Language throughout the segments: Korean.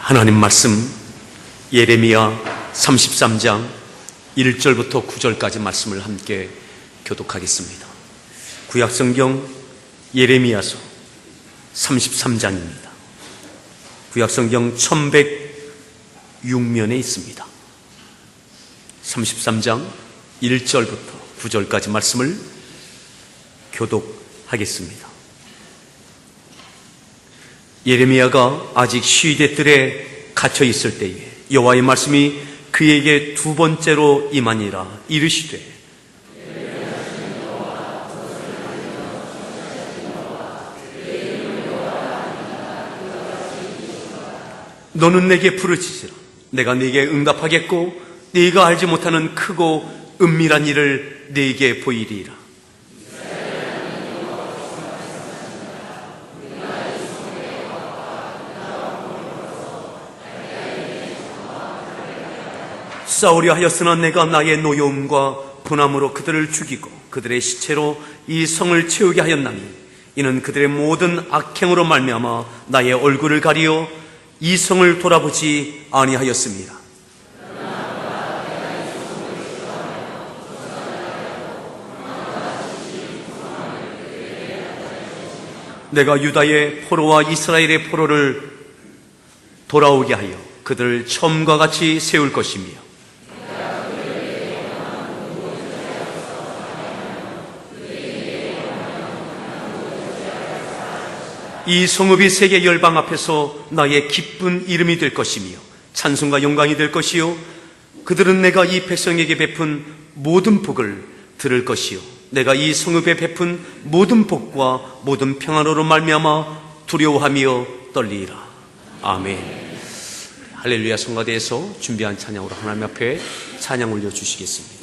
하나님 말씀 예레미야 33장 1절부터 9절까지 말씀을 함께 교독하겠습니다. 구약성경 예레미야서 33장입니다. 구약성경 1106면에 있습니다. 33장 1절부터 9절까지 말씀을 교독하겠습니다. 예레미야가 아직 시위대 뜰에 갇혀 있을 때에 여호와의 말씀이 그에게 두 번째로 임하니라. 이르시되 너는 내게 부르짖으라. 내가 네게 응답하겠고 네가 알지 못하는 크고 은밀한 일을 네게 보이리라. 싸우려 하였으나 내가 나의 노여움과 분함으로 그들을 죽이고 그들의 시체로 이 성을 채우게 하였나니 이는 그들의 모든 악행으로 말미암아 나의 얼굴을 가리어 이 성을 돌아보지 아니하였습니다. 내가 유다의 포로와 이스라엘의 포로를 돌아오게 하여 그들을 처음과 같이 세울 것이며 이 성읍이 세계 열방 앞에서 나의 기쁜 이름이 될 것이며 찬송과 영광이 될 것이요 그들은 내가 이 백성에게 베푼 모든 복을 들을 것이요 내가 이 성읍에 베푼 모든 복과 모든 평안으로 말미암아 두려워하며 떨리리라. 아멘. 할렐루야. 성가대에서 준비한 찬양으로 하나님 앞에 찬양 올려주시겠습니다.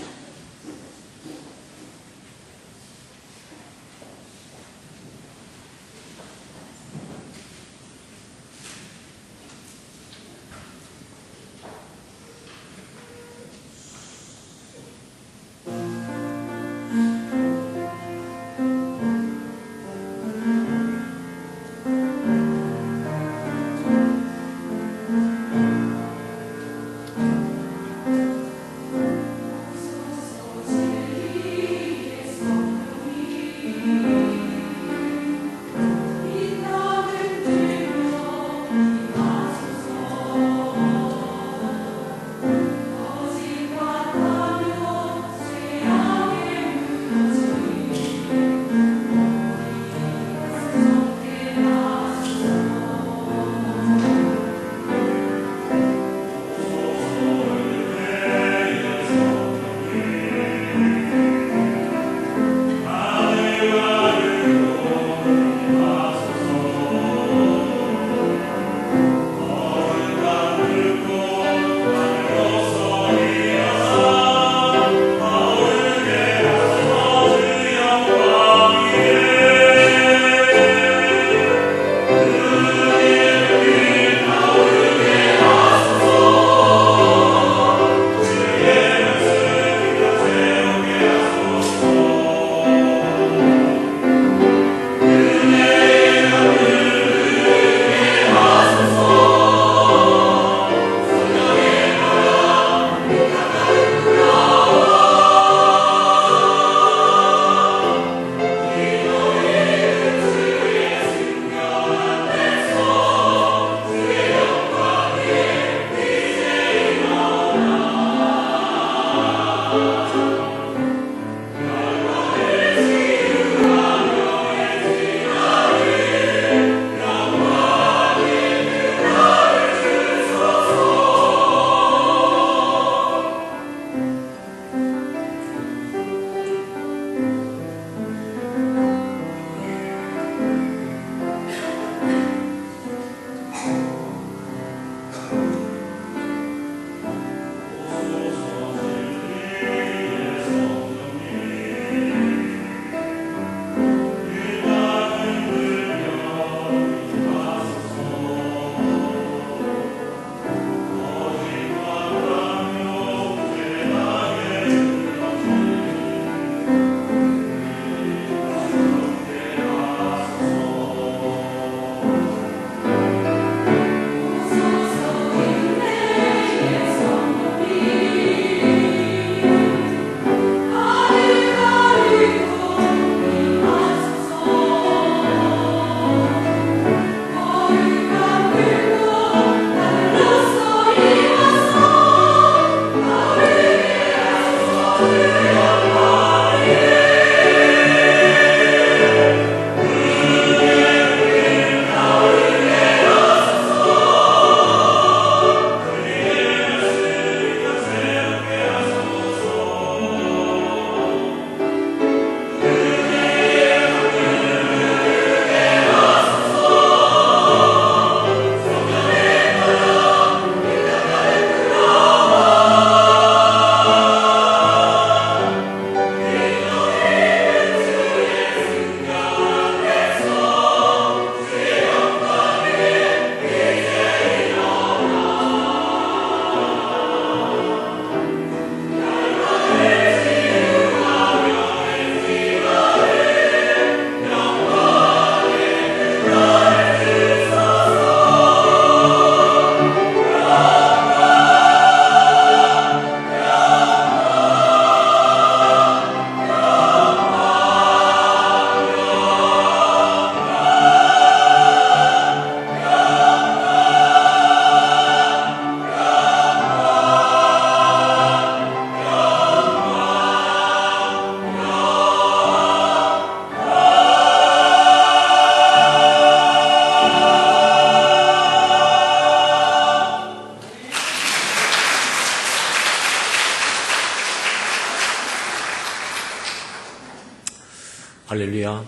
할렐루야.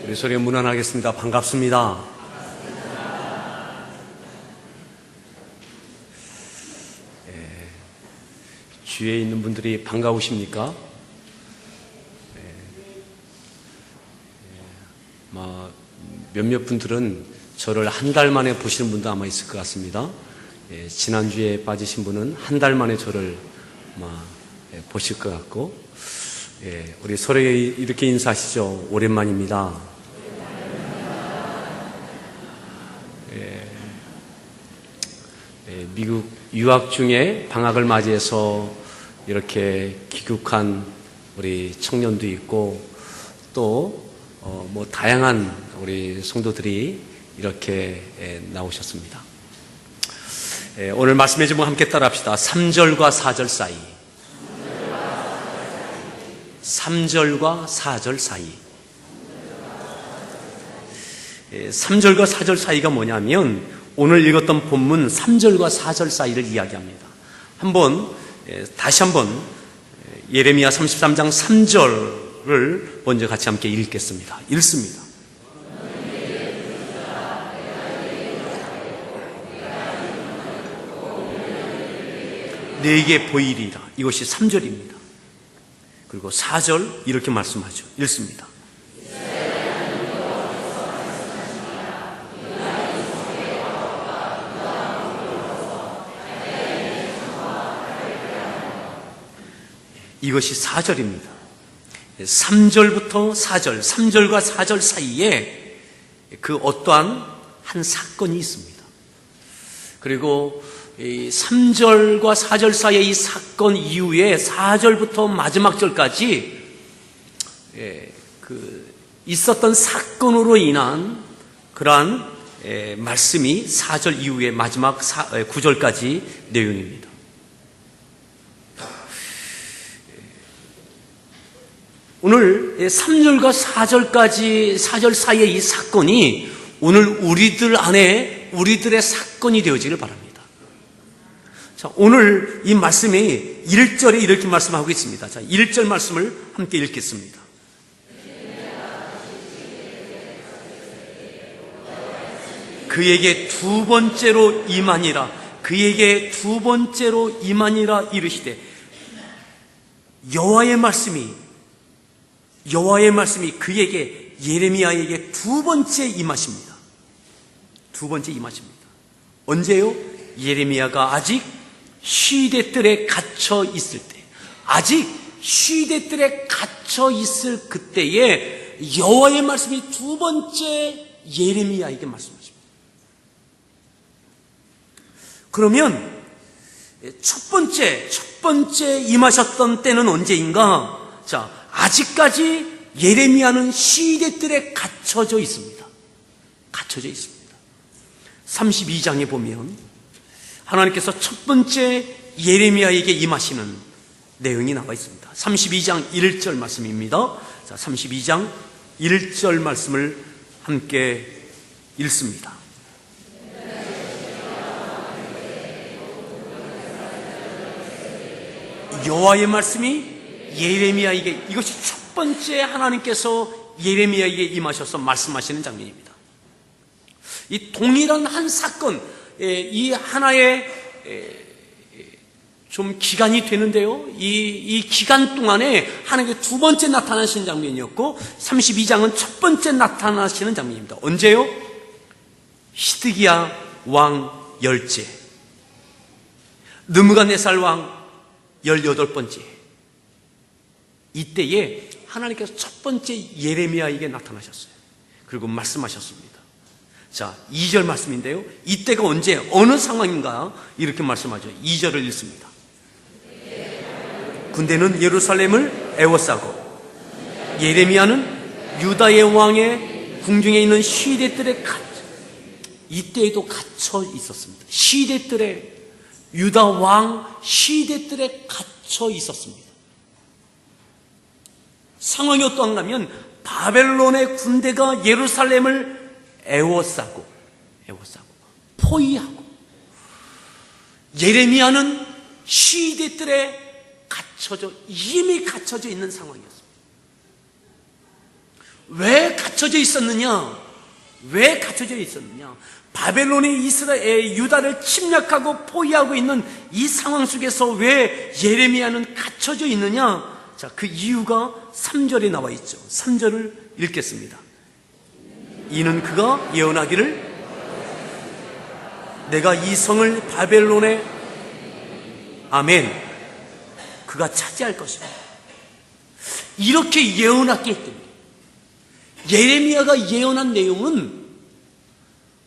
우리 소리 문안하겠습니다. 반갑습니다. 주위에 있는 분들이 반가우십니까? 몇몇 분들은 저를 한 달 만에 보시는 분도 아마 있을 것 같습니다. 지난주에 빠지신 분은 한 달 만에 저를 보실 것 같고, 우리 서로 이렇게 인사하시죠. 오랜만입니다. 미국 유학 중에 방학을 맞이해서 이렇게 귀국한 우리 청년도 있고, 또 다양한 우리 성도들이 이렇게 나오셨습니다. 오늘 말씀의 제목 함께 따라합시다. 3절과 4절 사이. 3절과 4절 사이. 3절과 4절 사이가 뭐냐면 오늘 읽었던 본문 3절과 4절 사이를 이야기합니다. 다시 한번 예레미야 33장 3절을 먼저 같이 함께 읽겠습니다. 읽습니다. 내게 보이리라. 이것이 3절입니다. 그리고 4절 이렇게 말씀하죠. 읽습니다. 이것이 4절입니다. 3절부터 4절, 3절과 4절 사이에 그 어떠한 한 사건이 있습니다. 그리고 이 3절과 4절 사이의 이 사건 이후에 4절부터 마지막 절까지 있었던 사건으로 인한 그러한 말씀이 4절 이후에 마지막 9절까지 내용입니다. 오늘 3절과 4절까지 4절 사이의 이 사건이 오늘 우리들 안에 우리들의 사건이 되어지길 바랍니다. 자, 오늘 이 말씀이 1절에 이렇게 말씀하고 있습니다. 자, 1절 말씀을 함께 읽겠습니다. 그에게 두 번째로 임하니라. 그에게 두 번째로 임하니라 이르시되 여호와의 말씀이 그에게 예레미야에게 두 번째 임하십니다. 두 번째 임하십니다. 언제요? 예레미야가 아직 시대뜰에 갇혀 있을 때, 아직 시대뜰에 갇혀 있을 그때에 여호와의 말씀이 두 번째 예레미야에게 말씀하십니다. 그러면 첫 번째 임하셨던 때는 언제인가? 자, 아직까지 예레미야는 시대뜰에 갇혀져 있습니다. 갇혀져 있습니다. 32장에 보면 하나님께서 첫 번째 예레미야에게 임하시는 내용이 나와 있습니다. 32장 1절 말씀입니다. 자, 32장 1절 말씀을 함께 읽습니다. 여호와의 말씀이 예레미야에게, 이것이 첫 번째 하나님께서 예레미야에게 임하셔서 말씀하시는 장면입니다. 이 동일한 한 사건, 이 하나의 좀 기간이 되는데요. 이 기간 동안에 하나님께 두 번째 나타나시는 장면이었고 32장은 첫 번째 나타나시는 장면입니다. 언제요? 히드기야 왕 열째, 느부갓네살 왕 18번째, 이때에 하나님께서 첫 번째 예레미야에게 나타나셨어요. 그리고 말씀하셨습니다. 자, 2절 말씀인데요. 이때가 언제, 어느 상황인가? 이렇게 말씀하죠. 2절을 읽습니다. 군대는 예루살렘을 에워싸고 예레미야는 유다의 왕의 궁중에 있는 시대뜰에 이때에도 갇혀 있었습니다. 시대뜰에, 유다 왕 시대뜰에 갇혀 있었습니다. 상황이 어떠한가 하면 바벨론의 군대가 예루살렘을 에워싸고 포위하고, 예레미야는 시대뜰에 이미 갇혀져 있는 상황이었습니다. 왜 갇혀져 있었느냐? 왜 갇혀져 있었느냐? 바벨론이 이스라엘, 유다를 침략하고 포위하고 있는 이 상황 속에서 왜 예레미야는 갇혀져 있느냐? 자, 그 이유가 3절에 나와 있죠. 3절을 읽겠습니다. 이는 그가 예언하기를 내가 이 성을 바벨론에 아멘 그가 차지할 것이다. 이렇게 예언했기 때문에 예레미야가 예언한 내용은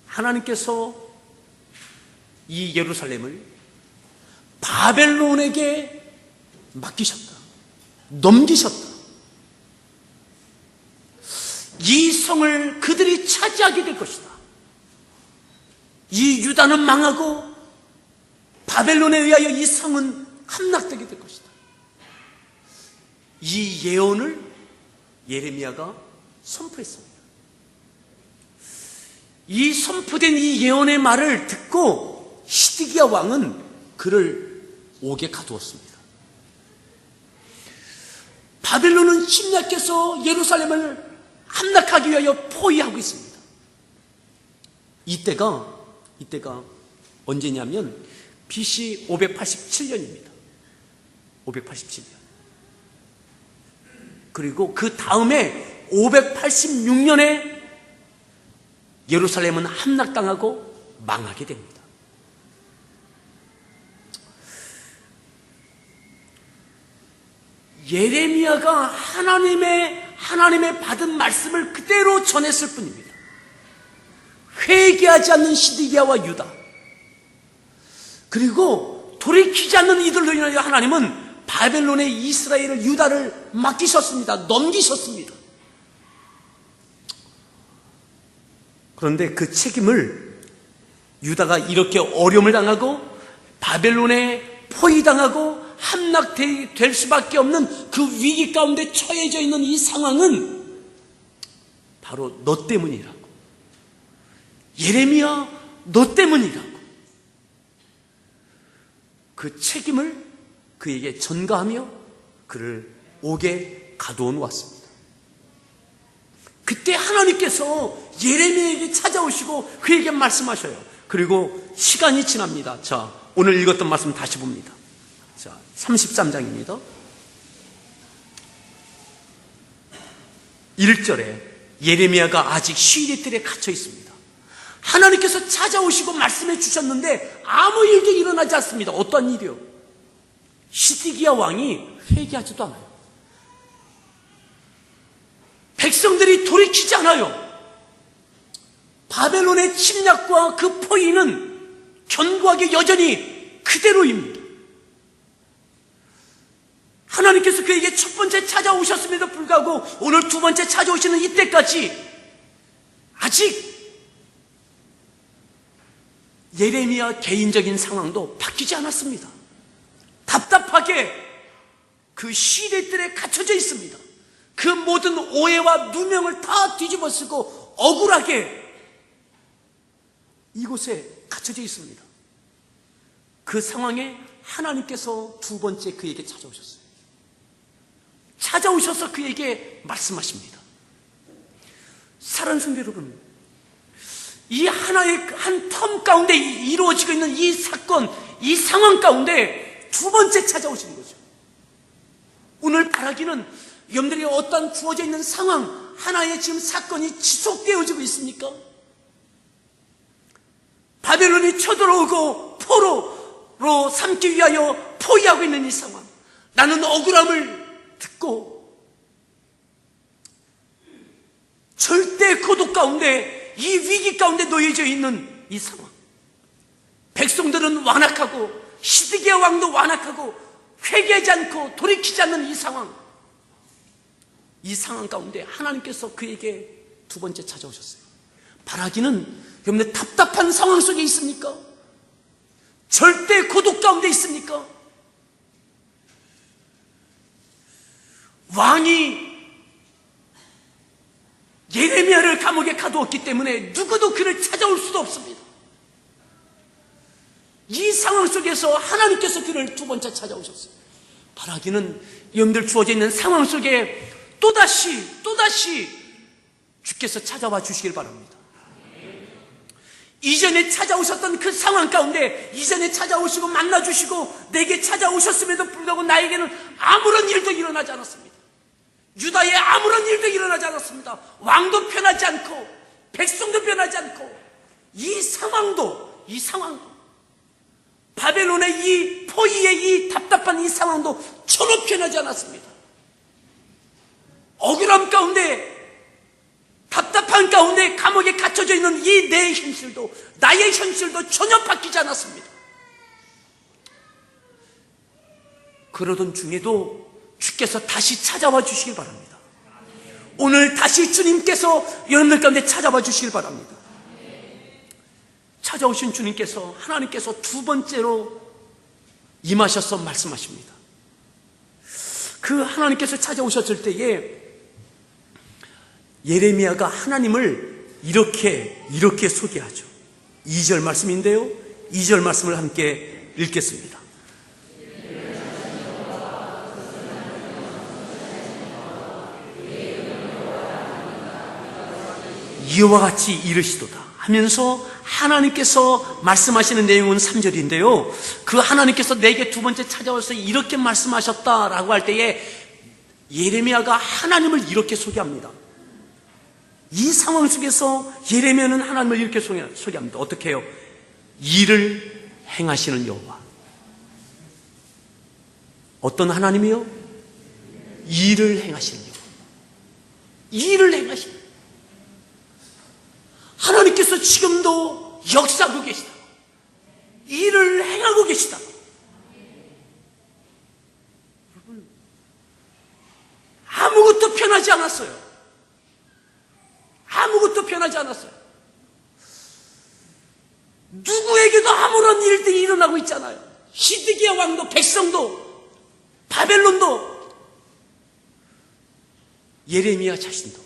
하나님께서 이 예루살렘을 바벨론에게 맡기셨다. 넘기셨다. 이 성을 그들이 차지하게 될 것이다. 이 유다는 망하고 바벨론에 의하여 이 성은 함락되게 될 것이다. 이 예언을 예레미야가 선포했습니다. 이 선포된 이 예언의 말을 듣고 시드기야 왕은 그를 옥에 가두었습니다. 바벨론은 침략해서 예루살렘을 함락하기 위하여 포위하고 있습니다. 이때가 언제냐면 BC 587년입니다. 587년. 그리고 그 다음에 586년에 예루살렘은 함락당하고 망하게 됩니다. 예레미야가 하나님의 받은 말씀을 그대로 전했을 뿐입니다. 회개하지 않는 시드기야와 유다, 그리고 돌이키지 않는 이들로 인하여 하나님은 바벨론의 이스라엘을, 유다를 맡기셨습니다. 넘기셨습니다. 그런데 그 책임을 유다가 이렇게 어려움을 당하고 바벨론에 포위당하고 함락될 수밖에 없는 그 위기 가운데 처해져 있는 이 상황은 바로 너 때문이라고, 예레미야 너 때문이라고 그 책임을 그에게 전가하며 그를 옥에 가두어 놓았습니다. 그때 하나님께서 예레미야에게 찾아오시고 그에게 말씀하셔요. 그리고 시간이 지납니다. 자, 오늘 읽었던 말씀 다시 봅니다. 자, 33장입니다. 1절에 예레미야가 아직 시리들에 갇혀 있습니다. 하나님께서 찾아오시고 말씀해 주셨는데 아무 일도 일어나지 않습니다. 어떤 일이요? 시드기야 왕이 회개하지도 않아요. 백성들이 돌이키지 않아요. 바벨론의 침략과 그 포위는 견고하게 여전히 그대로입니다. 하나님께서 그에게 첫 번째 찾아오셨음에도 불구하고 오늘 두 번째 찾아오시는 이때까지 아직 예레미야 개인적인 상황도 바뀌지 않았습니다. 답답하게 그 시대들에 갇혀져 있습니다. 그 모든 오해와 누명을 다 뒤집어 쓰고 억울하게 이곳에 갇혀져 있습니다. 그 상황에 하나님께서 두 번째 그에게 찾아오셨어요. 찾아오셔서 그에게 말씀하십니다. 사랑하는 성도 여러분, 이 하나의 한 텀 가운데 이루어지고 있는 이 사건, 이 상황 가운데 두 번째 찾아오시는 거죠. 오늘 바라기는 여러분들이 어떤 주어져 있는 상황, 하나의 지금 사건이 지속되어지고 있습니까? 바벨론이 쳐들어오고 포로로 삼기 위하여 포위하고 있는 이 상황, 나는 억울함을 듣고 절대 고독 가운데, 이 위기 가운데 놓여져 있는 이 상황, 백성들은 완악하고 시드기야 왕도 완악하고 회개하지 않고 돌이키지 않는 이 상황, 이 상황 가운데 하나님께서 그에게 두 번째 찾아오셨어요. 바라기는 여러분들 답답한 상황 속에 있습니까? 절대 고독 가운데 있습니까? 왕이 예레미야를 감옥에 가두었기 때문에 누구도 그를 찾아올 수도 없습니다. 이 상황 속에서 하나님께서 그를 두 번째 찾아오셨어요. 바라기는 여러분들 주어져 있는 상황 속에 또다시 주께서 찾아와 주시길 바랍니다. 이전에 찾아오셨던 그 상황 가운데, 이전에 찾아오시고 만나주시고 내게 찾아오셨음에도 불구하고 나에게는 아무런 일도 일어나지 않았습니다. 유다에 아무런 일도 일어나지 않았습니다. 왕도 변하지 않고 백성도 변하지 않고 이 상황도 바벨론의 이 포위의 이 답답한 이 상황도 전혀 변하지 않았습니다. 억울함 가운데, 답답한 가운데 감옥에 갇혀져 있는 이 내 현실도, 나의 현실도 전혀 바뀌지 않았습니다. 그러던 중에도 주께서 다시 찾아와 주시길 바랍니다. 오늘 다시 주님께서 여러분들 가운데 찾아와 주시길 바랍니다. 찾아오신 주님께서, 하나님께서 두 번째로 임하셔서 말씀하십니다. 그 하나님께서 찾아오셨을 때에 예레미야가 하나님을 이렇게 소개하죠. 2절 말씀인데요, 2절 말씀을 함께 읽겠습니다. 이와 같이 이르시도다 하면서 하나님께서 말씀하시는 내용은 3절인데요, 그 하나님께서 내게 두 번째 찾아와서 이렇게 말씀하셨다라고 할 때에 예레미야가 하나님을 이렇게 소개합니다. 이 상황 속에서 예레미야는 하나님을 이렇게 소개합니다. 어떻게 해요? 일을 행하시는 여호와. 어떤 하나님이요? 일을 행하시는 여호와. 일을 행하시는 하나님께서 지금도 역사하고 계시다. 일을 행하고 계시다. 여러분, 아무것도 변하지 않았어요. 아무것도 변하지 않았어요. 누구에게도 아무런 일들이 일어나고 있잖아요. 시드기야 왕도, 백성도, 바벨론도, 예레미야 자신도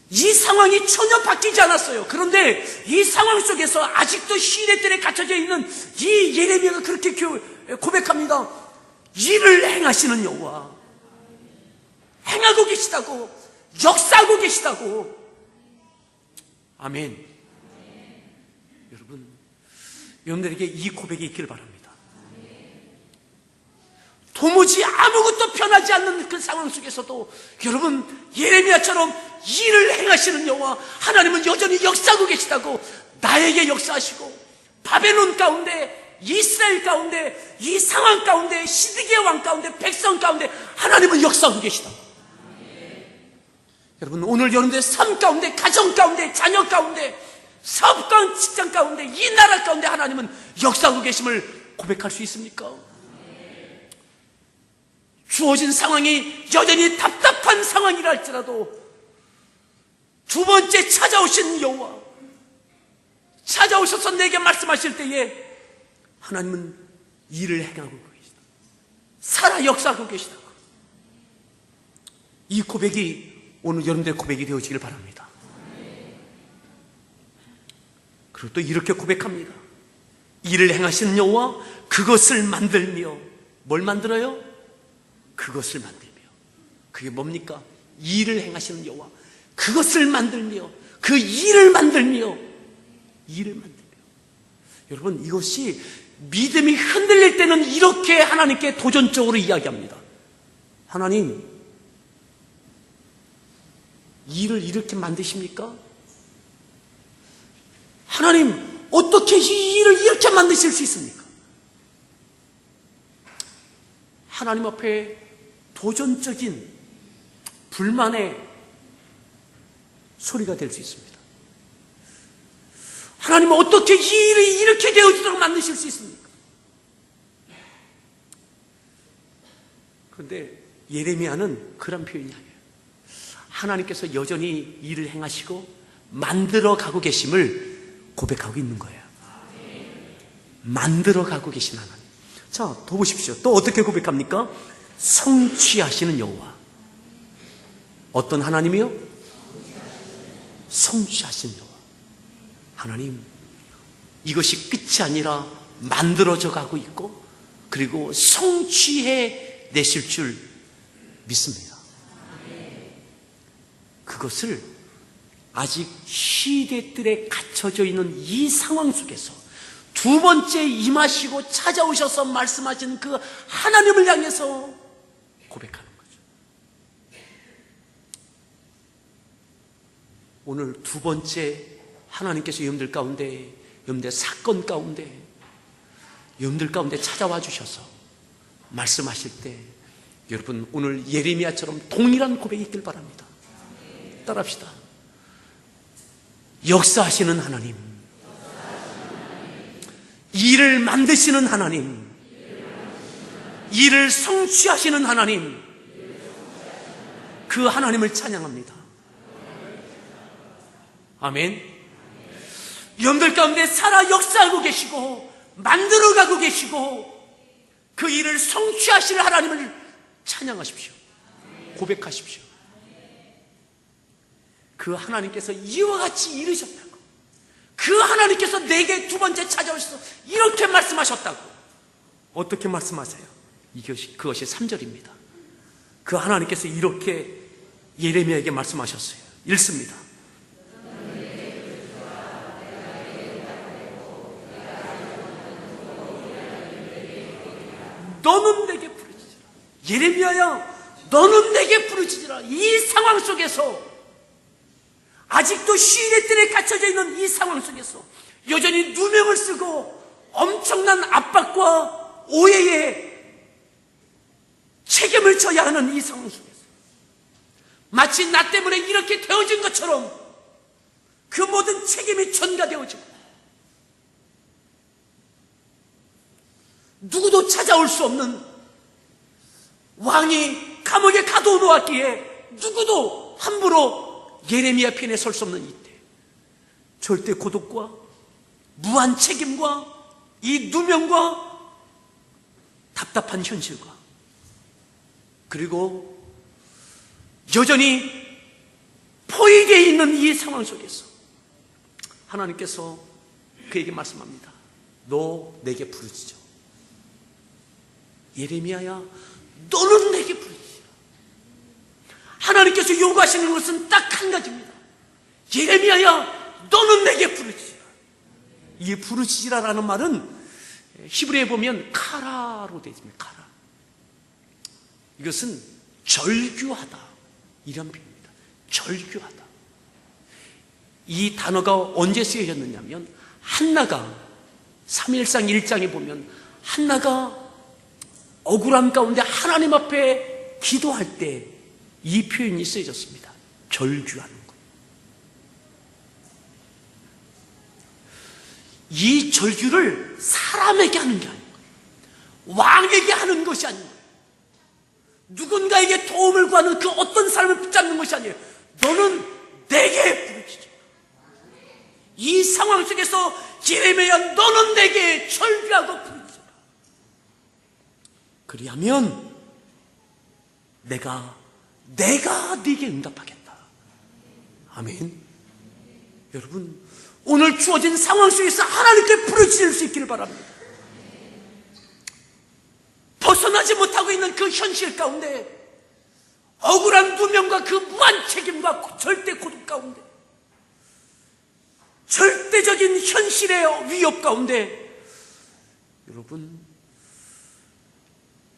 이 상황이 전혀 바뀌지 않았어요. 그런데 이 상황 속에서 아직도 시내들에 갇혀져 있는 이 예레미야가 그렇게 고백합니다. 일을 행하시는 여호와, 행하고 계시다고, 역사하고 계시다고. 아멘. 여러분들에게 이 고백이 있기를 바랍니다. 도무지 아무것도 변하지 않는 그 상황 속에서도 여러분, 예레미야처럼 일을 행하시는 여호와 하나님은 여전히 역사하고 계시다고, 나에게 역사하시고 바벨론 가운데, 이스라엘 가운데, 이 상황 가운데, 시드기야 왕 가운데, 백성 가운데 하나님은 역사하고 계시다고. 여러분, 오늘 여러분들의 삶 가운데, 가정 가운데, 자녀 가운데, 사업 가운데, 직장 가운데, 이 나라 가운데 하나님은 역사하고 계심을 고백할 수 있습니까? 주어진 상황이 여전히 답답한 상황이라 할지라도 두 번째 찾아오신 여호와, 찾아오셔서 내게 말씀하실 때에 하나님은 일을 행하고 계시다. 살아 역사하고 계시다. 이 고백이 오늘 여러분들의 고백이 되어지길 바랍니다. 그리고 또 이렇게 고백합니다. 일을 행하시는 여호와, 그것을 만들며, 뭘 만들어요? 그것을 만들며. 그게 뭡니까? 일을 행하시는 여호와, 그것을 만들며, 그 일을 만들며, 일을 만들며. 여러분, 이것이 믿음이 흔들릴 때는 이렇게 하나님께 도전적으로 이야기합니다. 하나님, 일을 이렇게 만드십니까? 하나님, 어떻게 이 일을 이렇게 만드실 수 있습니까? 하나님 앞에 도전적인 불만의 소리가 될 수 있습니다. 하나님, 어떻게 이 일이 이렇게 되어지도록 만드실 수 있습니까? 그런데 예레미야는 그런 표현이 아니에요. 하나님께서 여전히 일을 행하시고 만들어 가고 계심을 고백하고 있는 거예요. 만들어 가고 계신 하나님. 자, 더 보십시오. 또 어떻게 고백합니까? 성취하시는 여호와. 어떤 하나님이요? 성취하시는 여호와. 하나님, 이것이 끝이 아니라 만들어져 가고 있고, 그리고 성취해 내실 줄 믿습니다. 그 그것을 아직 시대들에 갇혀져 있는 이 상황 속에서 두 번째 임하시고 찾아오셔서 말씀하신 그 하나님을 향해서 고백하는 거죠. 오늘 두 번째 하나님께서 여러분들 가운데, 여러분들 사건 가운데, 여러분들 가운데 찾아와 주셔서 말씀하실 때 여러분 오늘 예레미야처럼 동일한 고백이 있길 바랍니다. 따라합시다. 역사하시는 하나님, 일을 만드시는 하나님, 일을 성취하시는 하나님, 그 하나님을 찬양합니다. 아멘. 여러분들 가운데 살아 역사하고 계시고 만들어가고 계시고 그 일을 성취하실 하나님을 찬양하십시오. 고백하십시오. 그 하나님께서 이와 같이 이르셨다고, 그 하나님께서 내게 두 번째 찾아오셔서 이렇게 말씀하셨다고. 어떻게 말씀하세요? 그것이 3절입니다. 그 하나님께서 이렇게 예레미야에게 말씀하셨어요. 읽습니다. 너는 내게 부르짖으라. 예레미야야, 너는 내게 부르짖으라. 이 상황 속에서, 아직도 시대들에 갇혀져 있는 이 상황 속에서 여전히 누명을 쓰고 엄청난 압박과 오해에 책임을 져야 하는 이 상황 속에서 마치 나 때문에 이렇게 되어진 것처럼 그 모든 책임이 전가되어지고 누구도 찾아올 수 없는 왕이 감옥에 가둬놓았기에 누구도 함부로 예레미야 편에 설 수 없는 이때, 절대 고독과 무한 책임과 이 누명과 답답한 현실과 그리고 여전히 포위되어 있는 이 상황 속에서 하나님께서 그에게 말씀합니다. 너 내게 부르짖어. 예레미야야, 너는 내게 부르짖으라. 하나님께서 요구하시는 것은 딱 한 가지입니다. 예레미야야, 너는 내게 부르짖으라. 이 부르짖으라라는 말은 히브리에 보면 카라로 되어 있습니다. 카라. 이것은 절규하다, 이런 비유입니다. 절규하다. 이 단어가 언제 쓰여졌느냐면 한나가 3일상 1장에 보면 한나가 억울함 가운데 하나님 앞에 기도할 때 이 표현이 쓰여졌습니다. 절규하는 거예요. 이 절규를 사람에게 하는 게 아니고 왕에게 하는 것이 아니고 누군가에게 도움을 구하는 그 어떤 사람을 붙잡는 것이 아니에요. 너는 내게 부르짖어. 이 상황 속에서 예레미야, 너는 내게 절규하고 부르짖어. 그리하면 내가 네게 응답하겠다. 아멘. 여러분, 오늘 주어진 상황 속에서 하나님께 부르짖을 수 있기를 바랍니다. 벗어나지 못하고 있는 그 현실 가운데, 억울한 누명과 그 무한 책임과 절대 고독 가운데, 절대적인 현실의 위협 가운데, 여러분,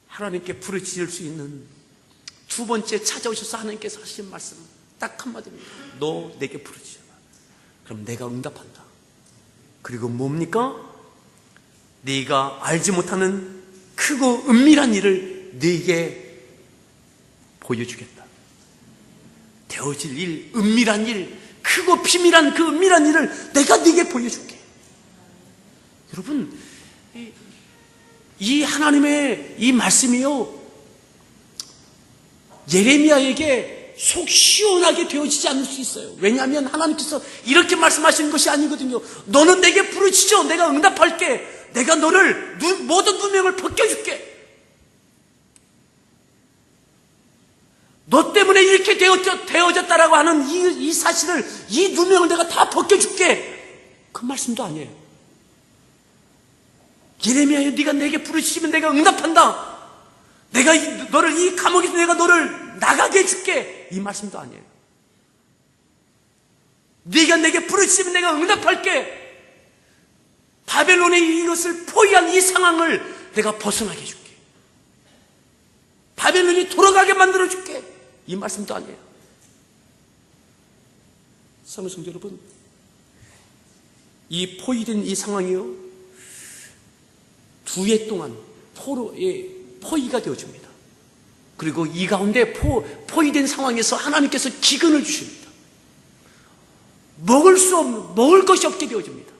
하나님께 부르짖을 수 있는 두 번째 찾아오셔서 하나님께서 하신 말씀 딱 한마디입니다. 너 내게 부르짖어라. 그럼 내가 응답한다. 그리고 뭡니까? 네가 알지 못하는 크고 은밀한 일을 네게 보여주겠다. 되어질 일, 은밀한 일, 크고 비밀한 그 은밀한 일을 내가 네게 보여줄게. 여러분, 이 하나님의 이 말씀이요, 예레미야에게 속 시원하게 되어지지 않을 수 있어요. 왜냐하면 하나님께서 이렇게 말씀하시는 것이 아니거든요. 너는 내게 부르짖어. 내가 응답할게. 내가 너를 모든 누명을 벗겨줄게. 너 때문에 이렇게 되어졌다라고 하는 이 사실을, 이 누명을 내가 다 벗겨줄게. 그 말씀도 아니에요. 예레미야야, 네가 내게 부르짖으면 내가 응답한다. 내가 너를 이 감옥에서 내가 너를 나가게 해줄게. 이 말씀도 아니에요. 네가 내게 부르짖으면 내가 응답할게. 바벨론의 이것을 포위한 이 상황을 내가 벗어나게 해줄게. 바벨론이 돌아가게 만들어줄게. 이 말씀도 아니에요. 사랑하는 성도 여러분, 이 포위된 이 상황이요, 2해 동안 포위가 되어줍니다. 그리고 이 가운데 포위된 상황에서 하나님께서 기근을 주십니다. 먹을 것이 없게 되어집니다.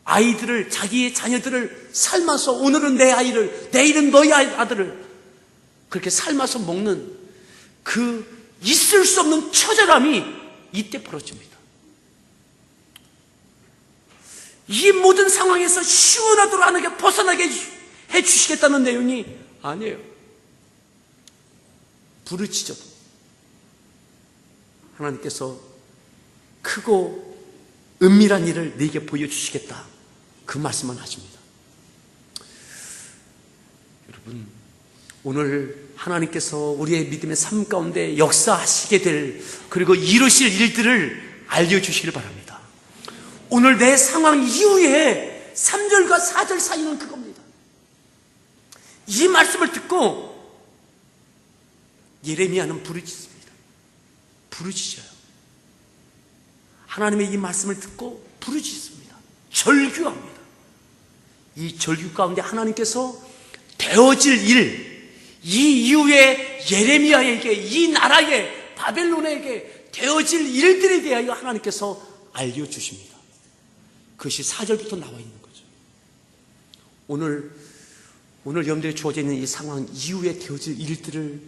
아이들을, 자기의 자녀들을 삶아서, 오늘은 내 아이를, 내일은 너희 아들을 그렇게 삶아서 먹는 그 있을 수 없는 처절함이 이때 벌어집니다. 이 모든 상황에서 시원하도록 하나님께 벗어나게 해주시겠다는 내용이 아니에요. 부르짖어도 하나님께서 크고 은밀한 일을 네게 보여주시겠다, 그 말씀만 하십니다. 여러분, 오늘 하나님께서 우리의 믿음의 삶 가운데 역사하시게 될, 그리고 이루실 일들을 알려주시길 바랍니다. 오늘 내 상황 이후에 3절과 4절 사이는 그겁니다. 이 말씀을 듣고 예레미야는 부르짖습니다. 부르짖어요. 하나님의 이 말씀을 듣고 부르짖습니다. 절규합니다. 이 절규 가운데 하나님께서 되어질 일, 이 이후에 예레미야에게, 이 나라에, 바벨론에게 되어질 일들에 대하여 하나님께서 알려주십니다. 그것이 4절부터 나와 있는 거죠. 오늘 여러분들이 주어져 있는 이 상황 이후에 되어질 일들을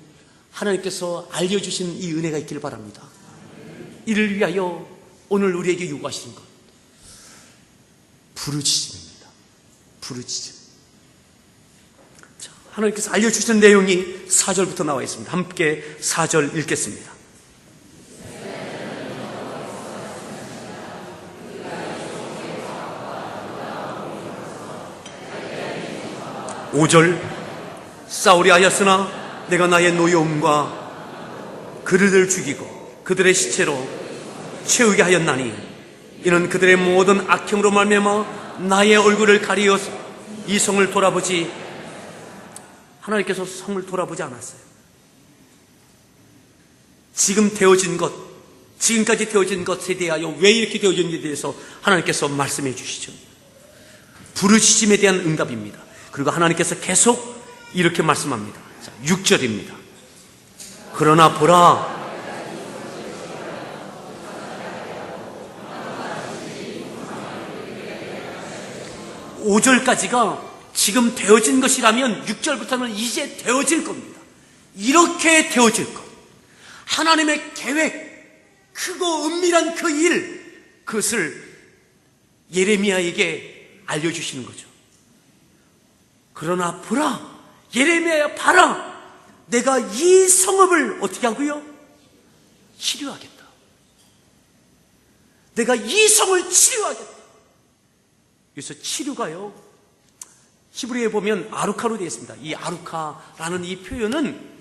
하나님께서 알려주신 이 은혜가 있기를 바랍니다. 이를 위하여 오늘 우리에게 요구하시는 것, 부르짖음입니다. 부르짖음. 자, 하나님께서 알려주시는 내용이 4절부터 나와 있습니다. 함께 4절 읽겠습니다. 5절, 사울이 하였으나 내가 나의 노여움과 그들을 죽이고 그들의 시체로 채우게 하였나니 이는 그들의 모든 악행으로 말미암아 나의 얼굴을 가리어 이 성을 돌아보지, 하나님께서 성을 돌아보지 않았어요. 지금 되어진 것, 지금까지 되어진 것에 대하여 왜 이렇게 되어졌는지에 대해서 하나님께서 말씀해 주시죠. 부르짖음에 대한 응답입니다. 그리고 하나님께서 계속 이렇게 말씀합니다. 자, 6절입니다. 그러나 보라, 5절까지가 지금 되어진 것이라면 6절부터는 이제 되어질 겁니다. 이렇게 되어질 것, 하나님의 계획, 크고 은밀한 그 일, 그것을 예레미야에게 알려주시는 거죠. 그러나 보라, 예레미야야 봐라, 내가 이 성읍을 어떻게 하고요? 치료하겠다. 내가 이 성을 치료하겠다. 그래서 치료가요, 히브리어에 보면 아루카로 되어 있습니다. 이 아루카라는 이 표현은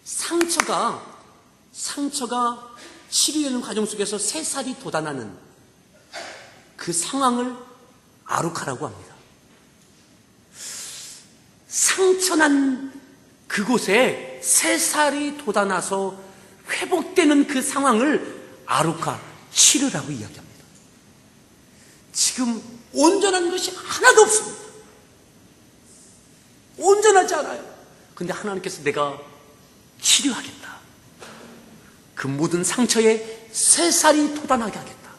상처가 치료되는 과정 속에서 새살이 돋아나는 그 상황을 아루카라고 합니다. 상처난 그곳에 새살이 돋아나서 회복되는 그 상황을 아루카, 치료라고 이야기합니다. 지금 온전한 것이 하나도 없습니다. 온전하지 않아요. 근데 하나님께서 내가 치료하겠다. 그 모든 상처에 새살이 돋아나게 하겠다.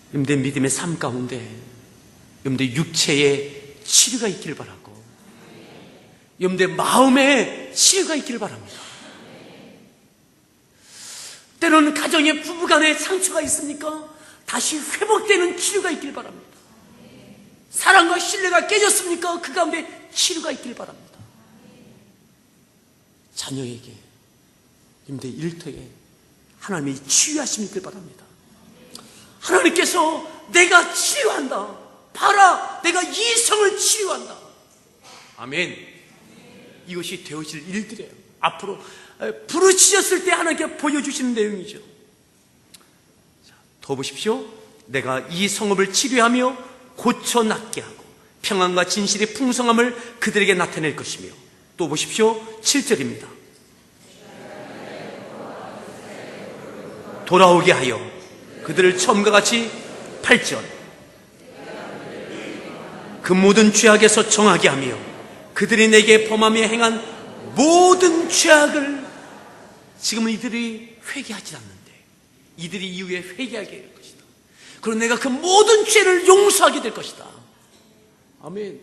여러분들 믿음의 삶 가운데 여러분들 육체에 치료가 있기를 바라고, 여러분들 마음에 치료가 있기를 바랍니다. 때로는 가정에 부부간에 상처가 있습니까? 다시 회복되는 치료가 있기를 바랍니다. 사랑과 신뢰가 깨졌습니까? 그 가운데 치료가 있기를 바랍니다. 자녀에게, 여러분들 일터에 하나님의 치유하심이 있기를 바랍니다. 하나님께서 내가 치유한다, 봐라, 내가 이 성을 치유한다. 아멘. 이것이 되어질 일들이에요. 앞으로 부르짖었을 때 하나님께 보여주시는 내용이죠. 자, 더 보십시오. 내가 이 성읍을 치료하며 고쳐 낫게 하고 평안과 진실의 풍성함을 그들에게 나타낼 것이며, 또 보십시오. 7절입니다. 돌아오게 하여 그들을 처음과 같이, 8절, 그 모든 죄악에서 정하게 하며 그들이 내게 범하며 행한 모든 죄악을, 지금은 이들이 회개하지 않는데 이들이 이후에 회개하게 될 것이다. 그리고 내가 그 모든 죄를 용서하게 될 것이다. 아멘.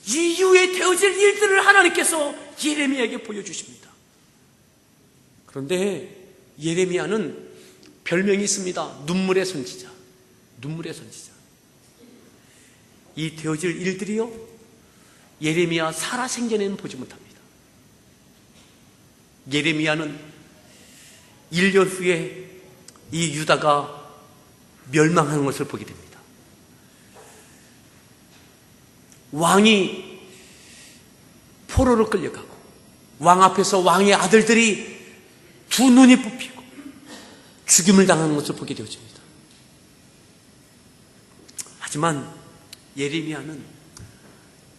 이후에 되어질 일들을 하나님께서 예레미야에게 보여주십니다. 그런데 예레미야는 별명이 있습니다. 눈물의 선지자. 눈물의 선지자. 이 되어질 일들이요, 예레미야 살아생전에는 보지 못합니다. 예레미야는 1년 후에 이 유다가 멸망하는 것을 보게 됩니다. 왕이 포로로 끌려가고 왕 앞에서 왕의 아들들이 두 눈이 뽑히고 죽임을 당하는 것을 보게 되어집니다. 하지만 예레미야는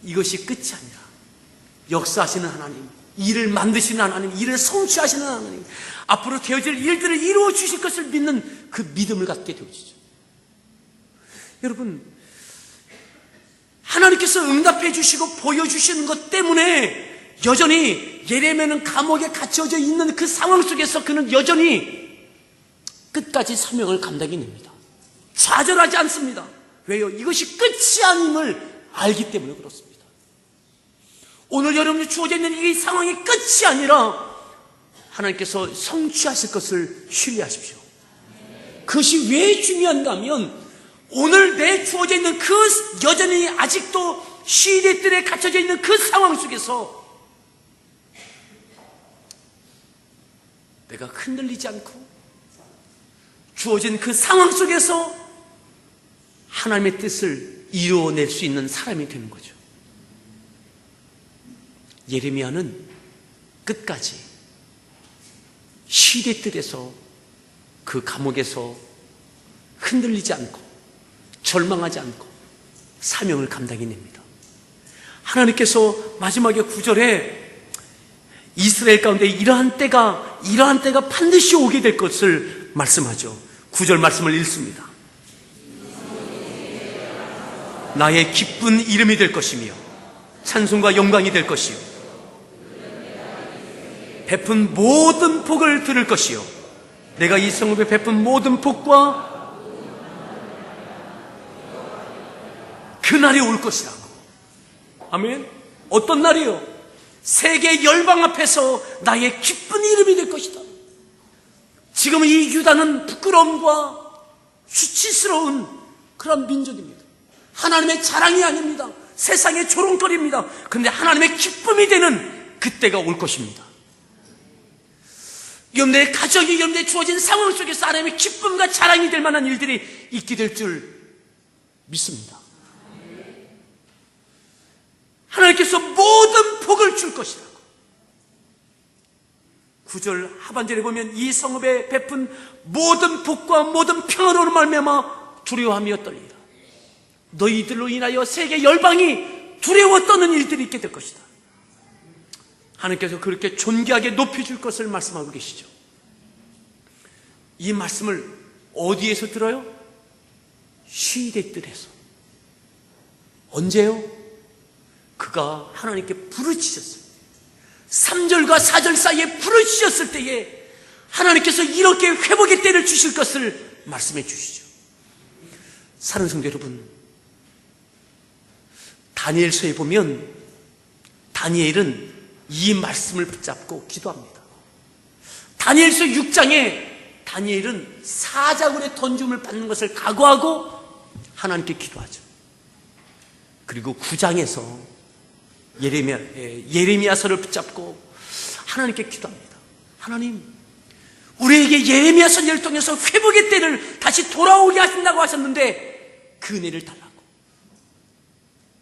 이것이 끝이 아니라 역사하시는 하나님, 일을 만드시는 하나님, 일을 성취하시는 하나님, 앞으로 되어질 일들을 이루어 주실 것을 믿는 그 믿음을 갖게 되어지죠. 여러분, 하나님께서 응답해 주시고 보여주시는 것 때문에 여전히 예레미야는 감옥에 갇혀져 있는 그 상황 속에서 그는 여전히 끝까지 사명을 감당해냅니다. 좌절하지 않습니다. 왜요? 이것이 끝이 아님을 알기 때문에 그렇습니다. 오늘 여러분이 주어져 있는 이 상황이 끝이 아니라 하나님께서 성취하실 것을 신뢰하십시오. 그것이 왜 중요한가 하면 오늘 내 주어져 있는 그 여전히 아직도 시대들에 갇혀져 있는 그 상황 속에서 내가 흔들리지 않고 주어진 그 상황 속에서 하나님의 뜻을 이루어낼 수 있는 사람이 되는 거죠. 예레미야는 끝까지 시대들에서 그 감옥에서 흔들리지 않고 절망하지 않고 사명을 감당해냅니다. 하나님께서 마지막에 9절에 이스라엘 가운데 이러한 때가 반드시 오게 될 것을 말씀하죠. 9절 말씀을 읽습니다. 나의 기쁜 이름이 될 것이며 찬송과 영광이 될 것이요 베푼 모든 복을 들을 것이요 내가 이 성읍에 베푼 모든 복과 그날이 올 것이라고. 아멘. 어떤 날이요? 세계 열방 앞에서 나의 기쁜 이름이 될 것이다. 지금 이 유다는 부끄러움과 수치스러운 그런 민족입니다. 하나님의 자랑이 아닙니다. 세상의 조롱거리입니다. 그런데 하나님의 기쁨이 되는 그때가 올 것입니다. 여러분들의 가정이, 여러분들의 주어진 상황 속에서 하나님의 기쁨과 자랑이 될 만한 일들이 있게 될 줄 믿습니다. 하나님께서 모든 복을 줄 것이라고. 9절 하반절에 보면 이 성읍에 베푼 모든 복과 모든 평화로운 말미암아 두려워하며 떨리라. 너희들로 인하여 세계 열방이 두려워 떠는 일들이 있게 될 것이다. 하나님께서 그렇게 존귀하게 높여줄 것을 말씀하고 계시죠. 이 말씀을 어디에서 들어요? 시대들에서. 언제요? 그가 하나님께 부르짖었을 때, 3절과 4절 사이에 부르짖었을 때에 하나님께서 이렇게 회복의 때를 주실 것을 말씀해 주시죠. 사랑하는 성도 여러분, 다니엘서에 보면 다니엘은 이 말씀을 붙잡고 기도합니다. 다니엘서 6장에 다니엘은 사자굴에 던짐을 받는 것을 각오하고 하나님께 기도하죠. 그리고 9장에서 예레미야서를 붙잡고 하나님께 기도합니다. 하나님, 우리에게 예레미야 선지자를 통해서 회복의 때를 다시 돌아오게 하신다고 하셨는데 그 은혜를 달라고.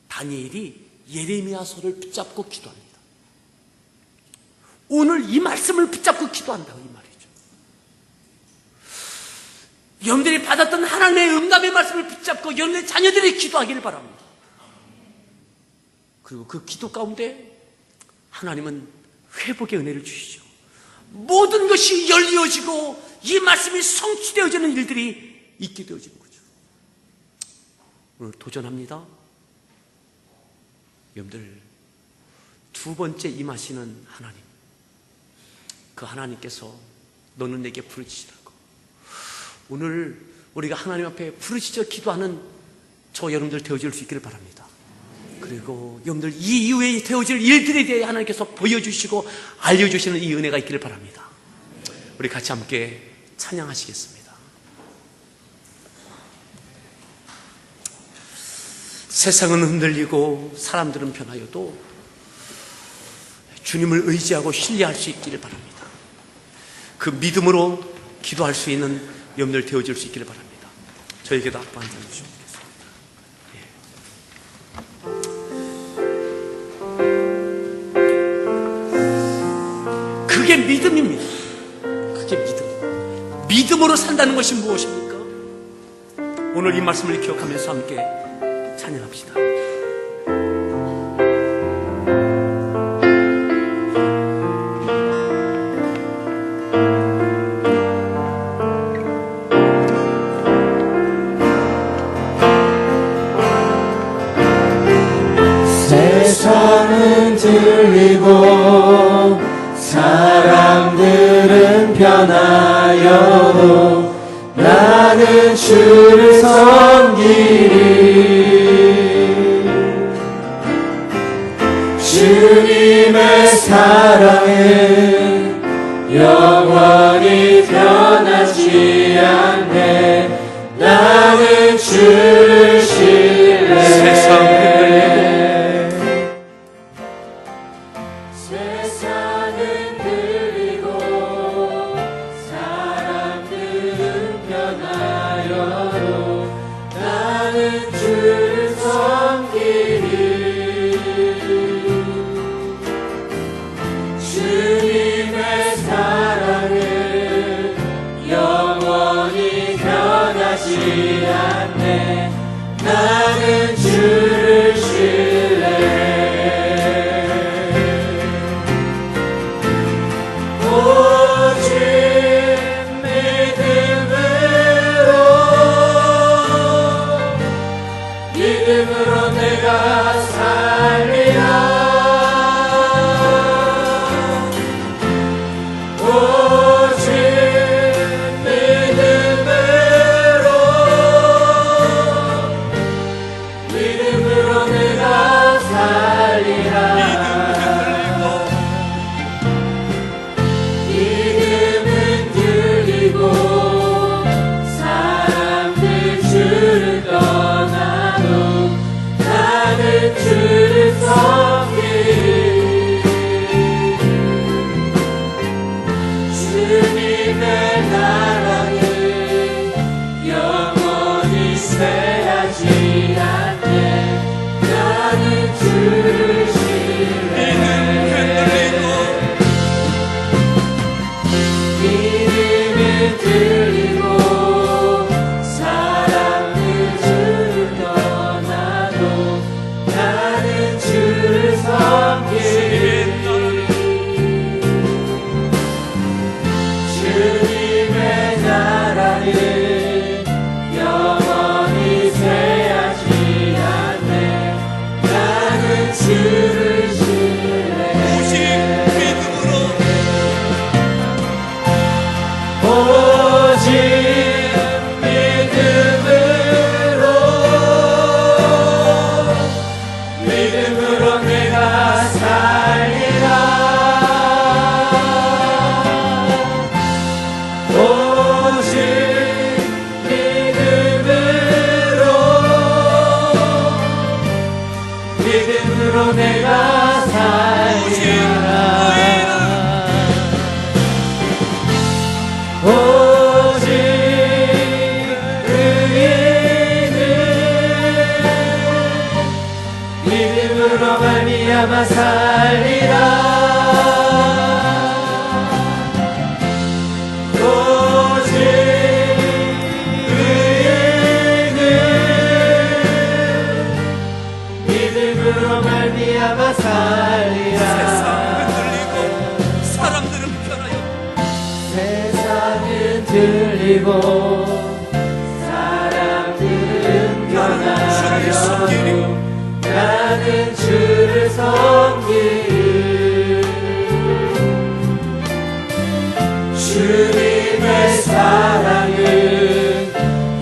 다니엘이 예레미야서를 붙잡고 기도합니다. 오늘 이 말씀을 붙잡고 기도한다고 이 말이죠. 여러분들이 받았던 하나님의 응답의 말씀을 붙잡고 여러분의 자녀들이 기도하기를 바랍니다. 그리고 그 기도 가운데 하나님은 회복의 은혜를 주시죠. 모든 것이 열리어지고 이 말씀이 성취되어지는 일들이 있게 되어지는 거죠. 오늘 도전합니다. 여러분들, 두 번째 임하시는 하나님, 그 하나님께서 너는 내게 부르짖으라고. 오늘 우리가 하나님 앞에 부르짖어 기도하는 저 여러분들 되어질 수 있기를 바랍니다. 그리고 여러분들 이 이후에 되어질 일들에 대해 하나님께서 보여주시고 알려주시는 이 은혜가 있기를 바랍니다. 우리 같이 함께 찬양하시겠습니다. 세상은 흔들리고 사람들은 변하여도 주님을 의지하고 신뢰할 수 있기를 바랍니다. 그 믿음으로 기도할 수 있는 여러분들 되어질 수 있기를 바랍니다. 저에게도 악보 한 잔 주시면 되겠습니다. 그게 믿음입니다. 그게 믿음. 믿음으로 산다는 것이 무엇입니까? 오늘 이 말씀을 기억하면서 함께 찬양합시다. 세상은 들리고 사람들은 변하여도 나는 주를 섬기리. 주님의 사랑은 영원히 변하지 않네. 나는 주를 신뢰해. 세상은 들리고 사람들은 변하여도 나는 주를 섬기리. 주님의 사랑은 영원히 변하지 않네. 나는 주를 신뢰해. 믿음으로 내가 살리라. 오직 믿음으로 내가 살리라. 믿음은 들리고 사람들 주를 떠나도 나는 주를 섬기리. 주님의 나라는 영원히 쇠하지 않네. 나는 주를 신뢰해. 믿음은 들리고 사람들 주를 떠나도 나는 주를 섬기리. 주님의 나라는 영원히 쇠하지 않네. 나는 주를 신뢰해. 오직 믿음으로 내가 살리라. 오직 믿음으로 내가 살리라. 오직 의인은 믿음으로 말미암아 살리라. 세상은 들리고 사람들은 변하려도 나는 주를 섬기리. 주님의 사랑은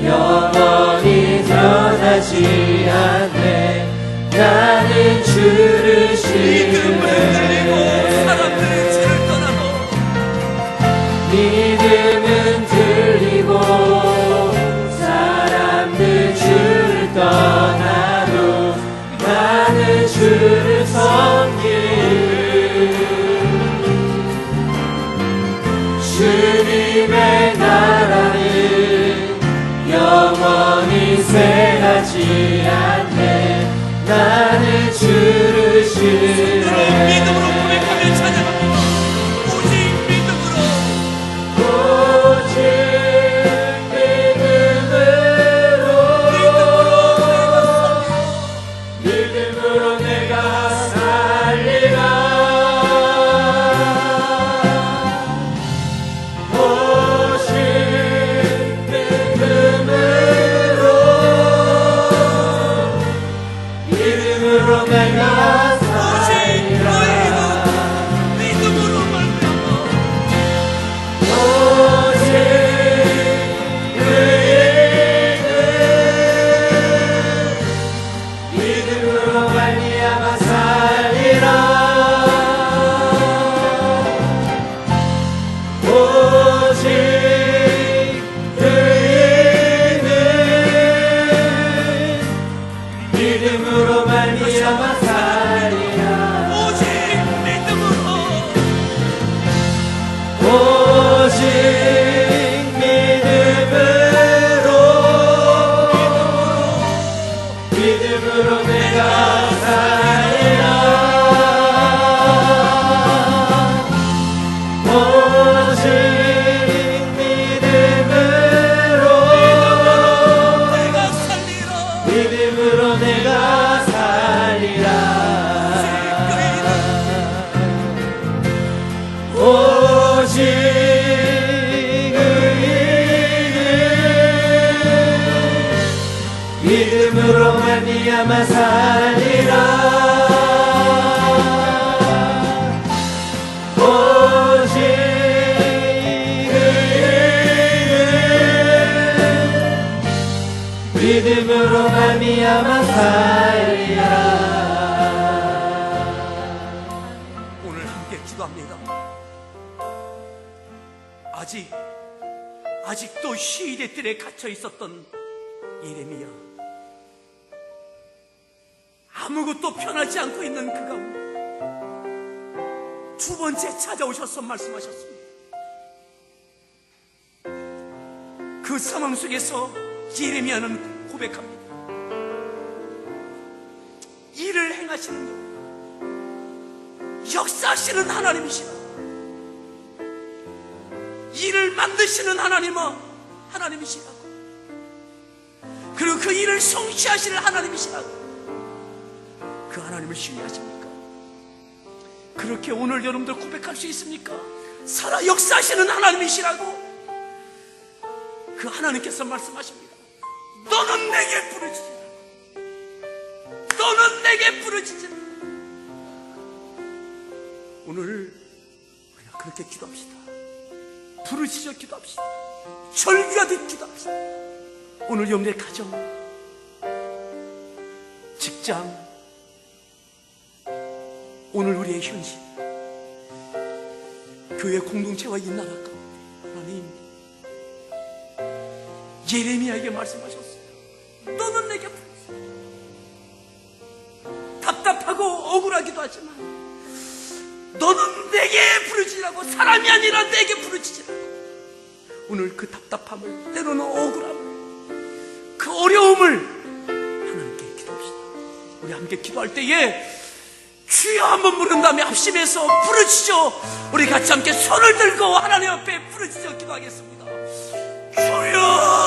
영원히 변하지 않네. 나는 주를 신뢰해. 사람들은 주를 떠나고 믿음은 들리고 사람들 주를 떠나도 나는 주를 섬기리. 주님의 나라는 영원히 쇠하지 않네. 나는 주를 신뢰해. 믿음으로 고백하며 찬양합니다. 오직 믿음으로 오직 믿음으로 내가 살리라. 오직 믿음으로 내가 살리라. 믿음으로 말미암아 오직 믿음으로 말미암아 살리라. 오직 믿음으로 말미암아 살리라. 오직 믿음으로 오직 믿음으로 내가 살리라. 오직 내가 살리라. 믿음으로 내가 살리라. 오직 믿음으로 말미암아 살리라. 오직 믿음으로 말미암아 살리라. 오늘 함께 기도합니다. 아직도 시일의 뜰에 갇혀 있었던 예레미야, 아무것도 변하지 않고 있는 그 가운데 두 번째 찾아오셔서 말씀하셨습니다. 그 상황 속에서 예레미야는 고백합니다. 일을 행하시는 분, 역사하시는 하나님이시다. 일을 만드시는 하나님이시라고. 그리고 그 일을 성취하시는 하나님이시라고. 그 하나님을 신뢰하십니까? 그렇게 오늘 여러분들 고백할 수 있습니까? 살아 역사하시는 하나님이시라고. 그 하나님께서 말씀하십니다. 너는 내게 부르짖으라. 너는 내게 부르짖으라. 오늘 우리가 그렇게 기도합시다. 부르짖어 기도합시다. 절규하듯 기도합시다. 오늘 여러분의 가정, 직장, 오늘 우리의 현실, 교회 공동체와 이 나라 가운데 하나님 예레미야에게 말씀하셨어요. 너는 내게 부르짖으라. 답답하고 억울하기도 하지만 너는 내게 부르짖으라고. 사람이 아니라 내게 부르짖으라고. 오늘 그 답답함을, 때로는 억울함을, 그 어려움을 하나님께 기도합시다. 우리 함께 기도할 때에 주여 한번 부른 다음에 합심해서 부르짖어 우리 같이 함께 손을 들고 하나님 앞에 부르짖어 기도하겠습니다. 주여.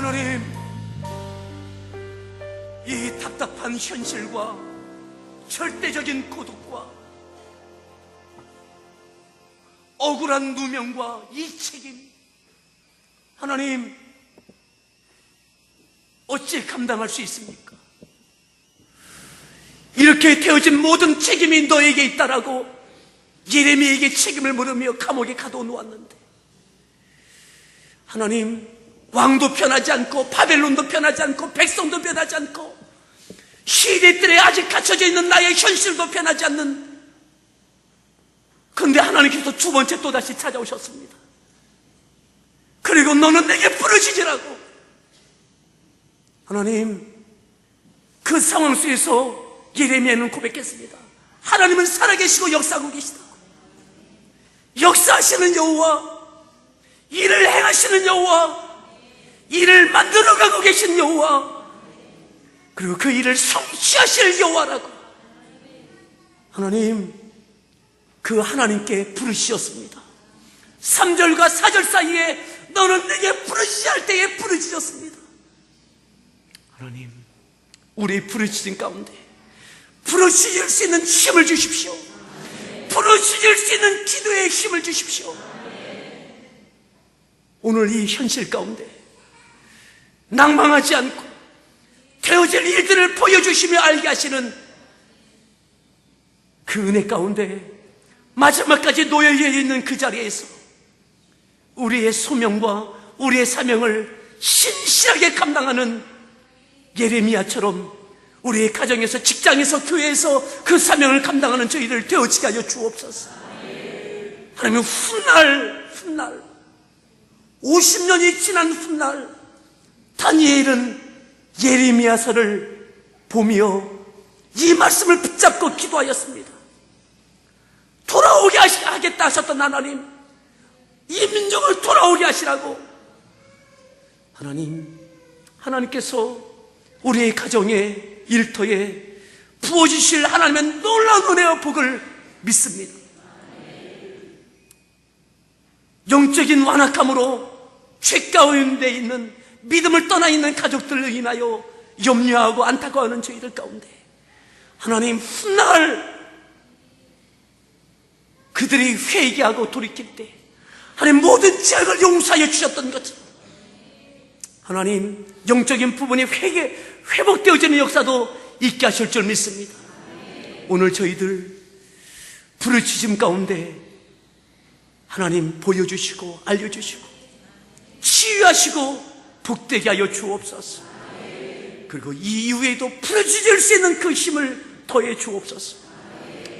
하나님, 이 답답한 현실과 절대적인 고독과 억울한 누명과 이 책임, 하나님 어찌 감당할 수 있습니까? 이렇게 되어진 모든 책임이 너에게 있다라고 예레미야에게 책임을 물으며 감옥에 가둬놓았는데, 하나님, 왕도 변하지 않고 바벨론도 변하지 않고 백성도 변하지 않고 시대들에 아직 갇혀져 있는 나의 현실도 변하지 않는, 그런데 하나님께서 두 번째 또다시 찾아오셨습니다. 그리고 너는 내게 부르짖으라고. 하나님, 그 상황 속에서 예레미야는 고백했습니다. 하나님은 살아계시고 역사하고 계시다. 역사하시는 여호와, 일을 행하시는 여호와, 일을 만들어가고 계신 여호와, 그리고 그 일을 성취하실 여호와라고. 하나님, 그 하나님께 부르짖었습니다. 3절과 4절 사이에 너는 내게 부르짖을 때에 부르짖었습니다. 하나님, 우리의 부르짖음 가운데 부르짖을 수 있는 힘을 주십시오. 부르짖을 수 있는 기도의 힘을 주십시오. 오늘 이 현실 가운데 낭망하지 않고 되어질 일들을 보여주시며 알게 하시는 그 은혜 가운데 마지막까지 놓여 있는 그 자리에서 우리의 소명과 우리의 사명을 신실하게 감당하는 예레미야처럼 우리의 가정에서, 직장에서, 교회에서 그 사명을 감당하는 저희를 되어지게 하여 주옵소서. 하나님, 훗날 50년이 지난 훗날 다니엘은 예레미야서를 보며 이 말씀을 붙잡고 기도하였습니다. 돌아오게 하겠다 하셨던 하나님, 이 민족을 돌아오게 하시라고. 하나님께서 우리의 가정에, 일터에 부어주실 하나님의 놀라운 은혜와 복을 믿습니다. 영적인 완악함으로 죄 가운데 있는, 믿음을 떠나 있는 가족들을 인하여 염려하고 안타까워하는 저희들 가운데 하나님, 훗날 그들이 회개하고 돌이킬 때 하나님 모든 죄악을 용서하여 주셨던 것처럼 하나님, 영적인 부분이 회복되어지는 역사도 있게 하실 줄 믿습니다. 오늘 저희들 부르짖음 가운데 하나님 보여주시고 알려주시고 치유하시고 복되게 하여 주옵소서. 그리고 이 이후에도 부르짖을 수 있는 그 힘을 더해 주옵소서.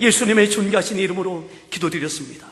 예수님의 존귀하신 이름으로 기도드렸습니다.